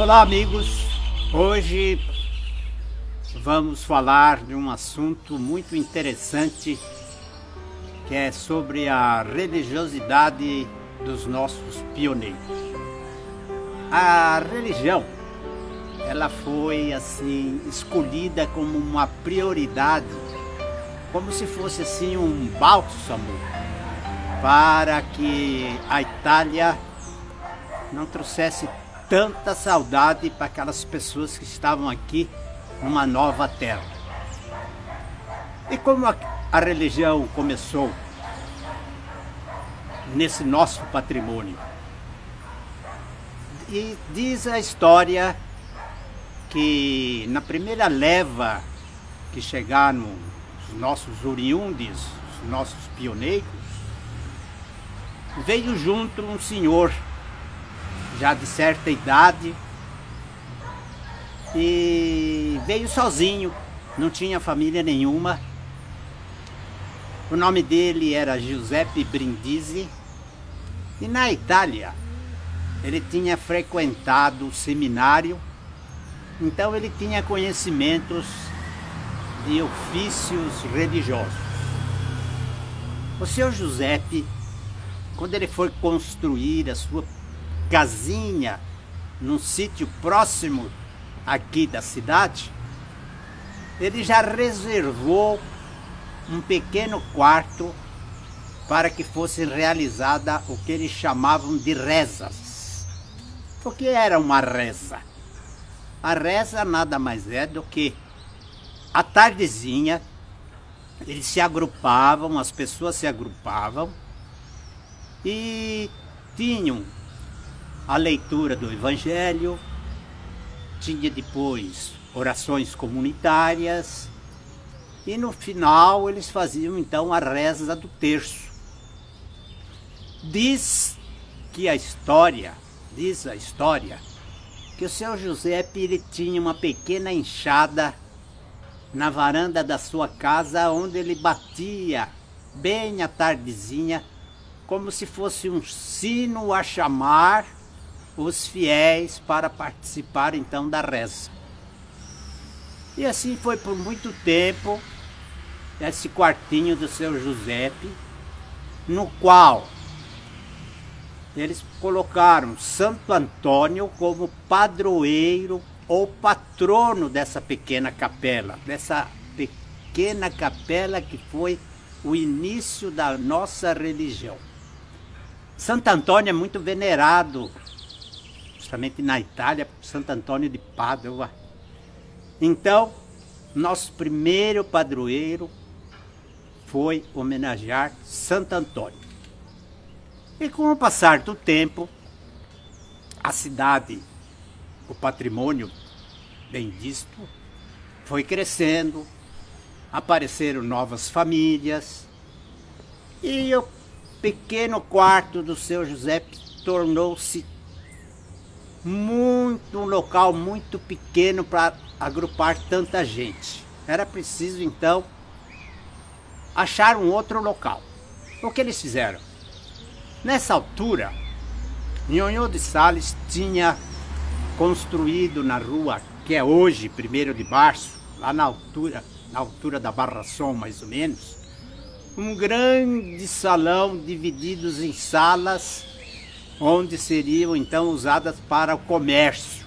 Olá, amigos. Hoje vamos falar de um assunto muito interessante, que é sobre a religiosidade dos nossos pioneiros. A religião, ela foi assim escolhida como uma prioridade, como se fosse assim um bálsamo para que a Itália não trouxesse tanta saudade para aquelas pessoas que estavam aqui numa nova terra. E como a religião começou nesse nosso patrimônio? E diz a história que na primeira leva que chegaram os nossos oriundes, os nossos pioneiros, veio junto um senhor já de certa idade e veio sozinho, não tinha família nenhuma. O nome dele era Giuseppe Brindisi e na Itália ele tinha frequentado o seminário, então ele tinha conhecimentos de ofícios religiosos. O seu Giuseppe, quando ele foi construir a sua casinha num sítio próximo aqui da cidade, ele já reservou um pequeno quarto para que fosse realizada o que eles chamavam de rezas. O que era uma reza? A reza nada mais é do que à tardezinha eles se agrupavam, as pessoas se agrupavam e tinham a leitura do Evangelho, tinha depois orações comunitárias e no final eles faziam então a reza do terço. Diz a história que o seu Giuseppe ele tinha uma pequena enxada na varanda da sua casa, onde ele batia bem à tardezinha, como se fosse um sino a chamar os fiéis para participar então da reza. E assim foi por muito tempo esse quartinho do seu Giuseppe, no qual eles colocaram Santo Antônio como padroeiro ou patrono dessa pequena capela que foi o início da nossa religião. Santo Antônio é muito venerado, justamente na Itália, Santo Antônio de Pádua. Então, nosso primeiro padroeiro foi homenagear Santo Antônio. E com o passar do tempo, a cidade, o patrimônio bem visto, foi crescendo, apareceram novas famílias e o pequeno quarto do seu Giuseppe tornou-se um local muito pequeno para agrupar tanta gente. Era preciso então achar um outro local. O que eles fizeram? Nessa altura, Nhonhô de Sales tinha construído na rua que é hoje 1º de Março, lá na altura da Barra Som mais ou menos, um grande salão divididos em salas, onde seriam então usadas para o comércio.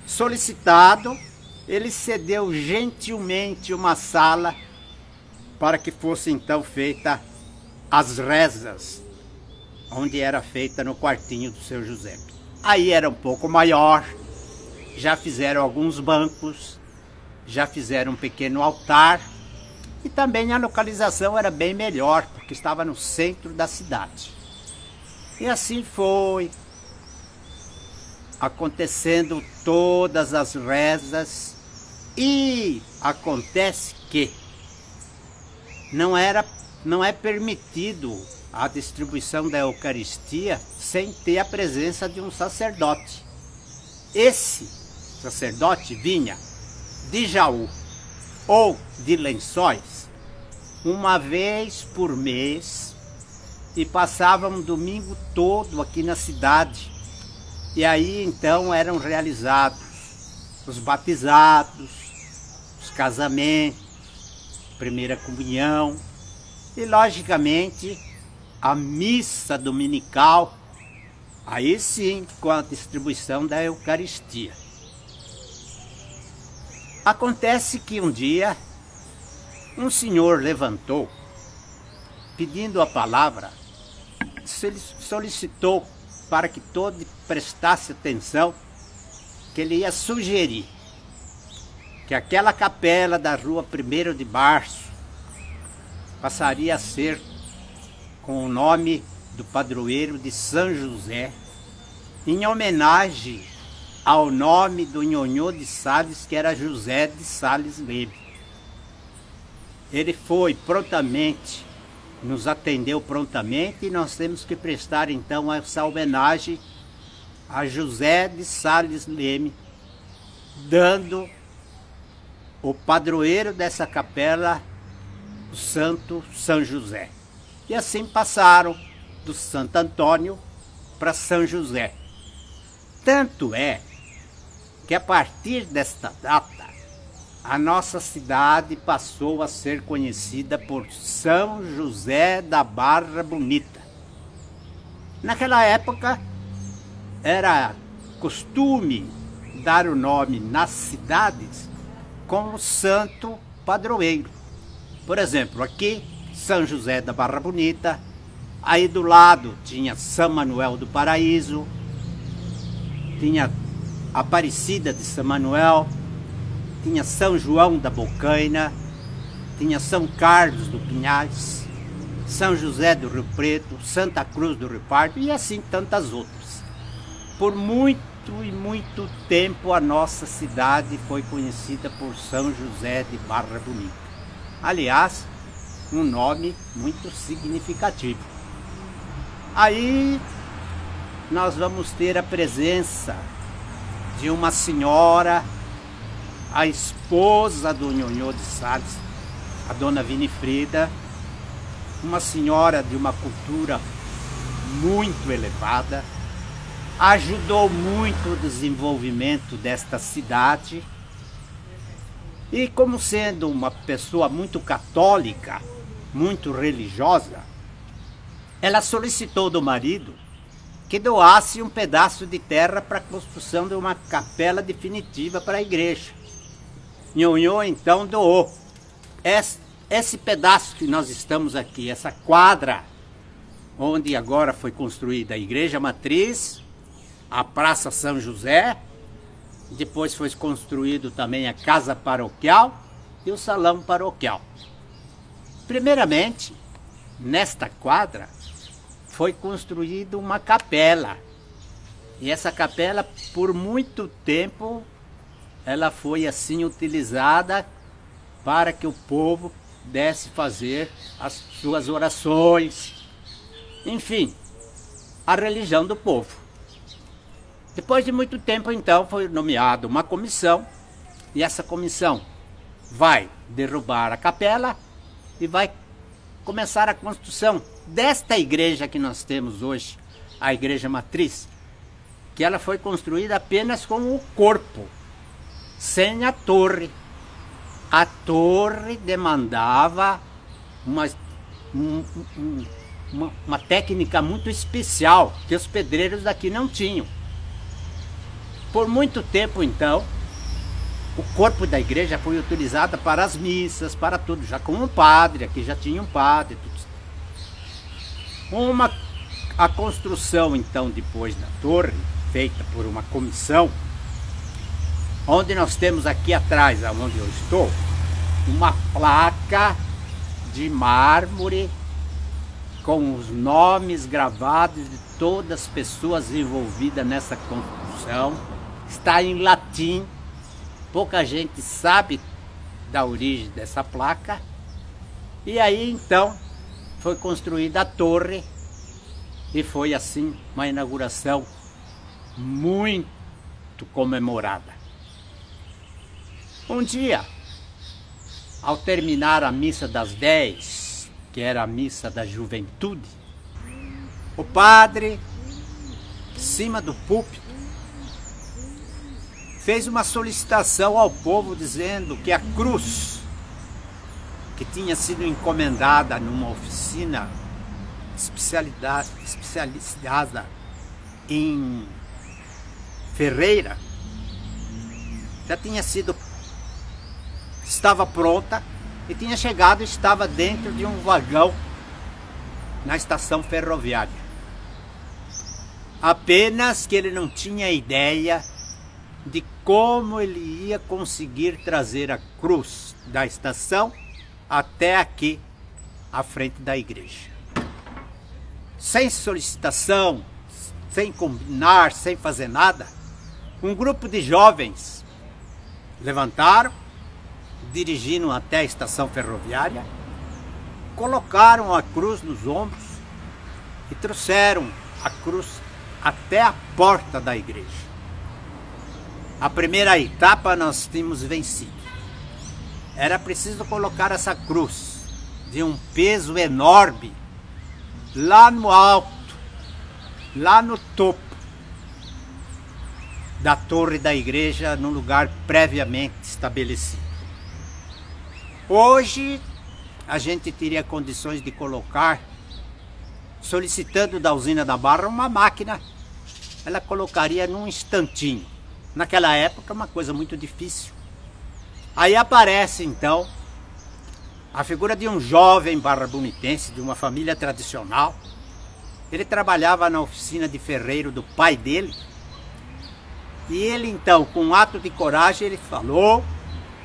Solicitado, ele cedeu gentilmente uma sala para que fosse então feita as rezas, onde era feita no quartinho do seu Giuseppe. Aí era um pouco maior, já fizeram alguns bancos, já fizeram um pequeno altar e também a localização era bem melhor, porque estava no centro da cidade. E assim foi acontecendo todas as rezas e acontece que não é permitido a distribuição da Eucaristia sem ter a presença de um sacerdote. Esse sacerdote vinha de Jaú ou de Lençóis uma vez por mês e passava um domingo todo aqui na cidade E aí então eram realizados os batizados, os casamentos, primeira comunhão e, logicamente, a missa dominical, aí sim com a distribuição da Eucaristia. Acontece que um dia um senhor levantou, pedindo a palavra, solicitou para que todos prestassem atenção, que ele ia sugerir que aquela capela da rua 1º de Março passaria a ser com o nome do padroeiro de São José, em homenagem ao nome do Nhonhô de Sales, que era José de Sales Leme. Ele foi prontamente, nos atendeu prontamente, e nós temos que prestar então essa homenagem a José de Sales Leme, dando o padroeiro dessa capela, o Santo São José. E assim passaram do Santo Antônio para São José. Tanto é que a partir desta data, a nossa cidade passou a ser conhecida por São José da Barra Bonita. Naquela época, era costume dar o nome nas cidades com o santo padroeiro. Por exemplo, aqui, São José da Barra Bonita, aí do lado tinha São Manuel do Paraíso, tinha Aparecida de São Manuel, tinha São João da Bocaina, tinha São Carlos do Pinhais, São José do Rio Preto, Santa Cruz do Rio Pardo e assim tantas outras. Por muito e muito tempo a nossa cidade foi conhecida por São José de Barra Bonita. Aliás, um nome muito significativo. Aí nós vamos ter a presença de uma senhora, a esposa do Nhonhô de Sales, a dona Winifreda, uma senhora de uma cultura muito elevada, ajudou muito o desenvolvimento desta cidade e, como sendo uma pessoa muito católica, muito religiosa, ela solicitou do marido que doasse um pedaço de terra para a construção de uma capela definitiva para a igreja. Nhonhô então doou esse pedaço que nós estamos aqui, essa quadra, onde agora foi construída a igreja matriz, a Praça São José, depois foi construído também a casa paroquial e o salão paroquial. Primeiramente, nesta quadra, foi construída uma capela. E essa capela, por muito tempo, ela foi assim utilizada para que o povo pudesse fazer as suas orações. Enfim, a religião do povo. Depois de muito tempo, então, foi nomeada uma comissão. E essa comissão vai derrubar a capela e vai começar a construção desta igreja que nós temos hoje, a igreja matriz, que ela foi construída apenas com o corpo, sem a torre. A torre demandava uma técnica muito especial que os pedreiros daqui não tinham. Por muito tempo, então, o corpo da igreja foi utilizado para as missas, para tudo, já com um padre, aqui já tinha um padre. Tudo. A construção, então, depois da torre, feita por uma comissão, onde nós temos aqui atrás, onde eu estou, uma placa de mármore com os nomes gravados de todas as pessoas envolvidas nessa construção. Está em latim, pouca gente sabe da origem dessa placa. E aí então foi construída a torre e foi assim uma inauguração muito comemorada. Um dia, ao terminar a missa das 10, que era a missa da juventude, o padre, em cima do púlpito, fez uma solicitação ao povo dizendo que a cruz, que tinha sido encomendada numa oficina especializada em ferreira, já tinha sido, estava pronta e tinha chegado, estava dentro de um vagão na estação ferroviária. Apenas que ele não tinha ideia de como ele ia conseguir trazer a cruz da estação até aqui, à frente da igreja. Sem solicitação, sem combinar, sem fazer nada, um grupo de jovens levantaram, dirigiram até a estação ferroviária, colocaram a cruz nos ombros e trouxeram a cruz até a porta da igreja. A primeira etapa nós tínhamos vencido. Era preciso colocar essa cruz de um peso enorme lá no alto, lá no topo da torre da igreja, num lugar previamente estabelecido. Hoje a gente teria condições de colocar, solicitando da usina da Barra uma máquina, ela colocaria num instantinho. Naquela época, uma coisa muito difícil. Aí aparece então a figura de um jovem barra-bonitense, de uma família tradicional. Ele trabalhava na oficina de ferreiro do pai dele. E ele então, com um ato de coragem, ele falou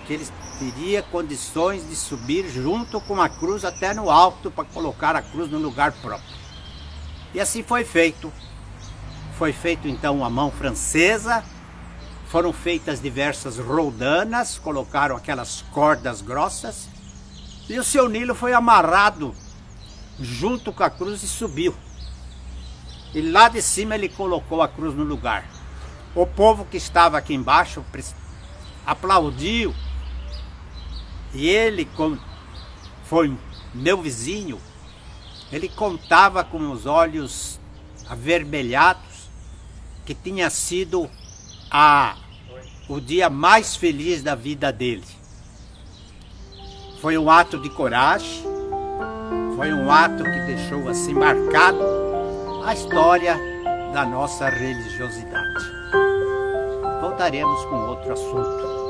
que ele teria condições de subir junto com a cruz até no alto para colocar a cruz no lugar próprio. E assim foi feito. Foi feito então a mão francesa, foram feitas diversas roldanas, colocaram aquelas cordas grossas e o seu Nilo foi amarrado junto com a cruz e subiu. E lá de cima ele colocou a cruz no lugar. O povo que estava aqui embaixo aplaudiu. E ele, como foi meu vizinho, ele contava com os olhos avermelhados que tinha sido o dia mais feliz da vida dele. Foi um ato de coragem, foi um ato que deixou assim marcado a história da nossa religiosidade. Voltaremos com outro assunto.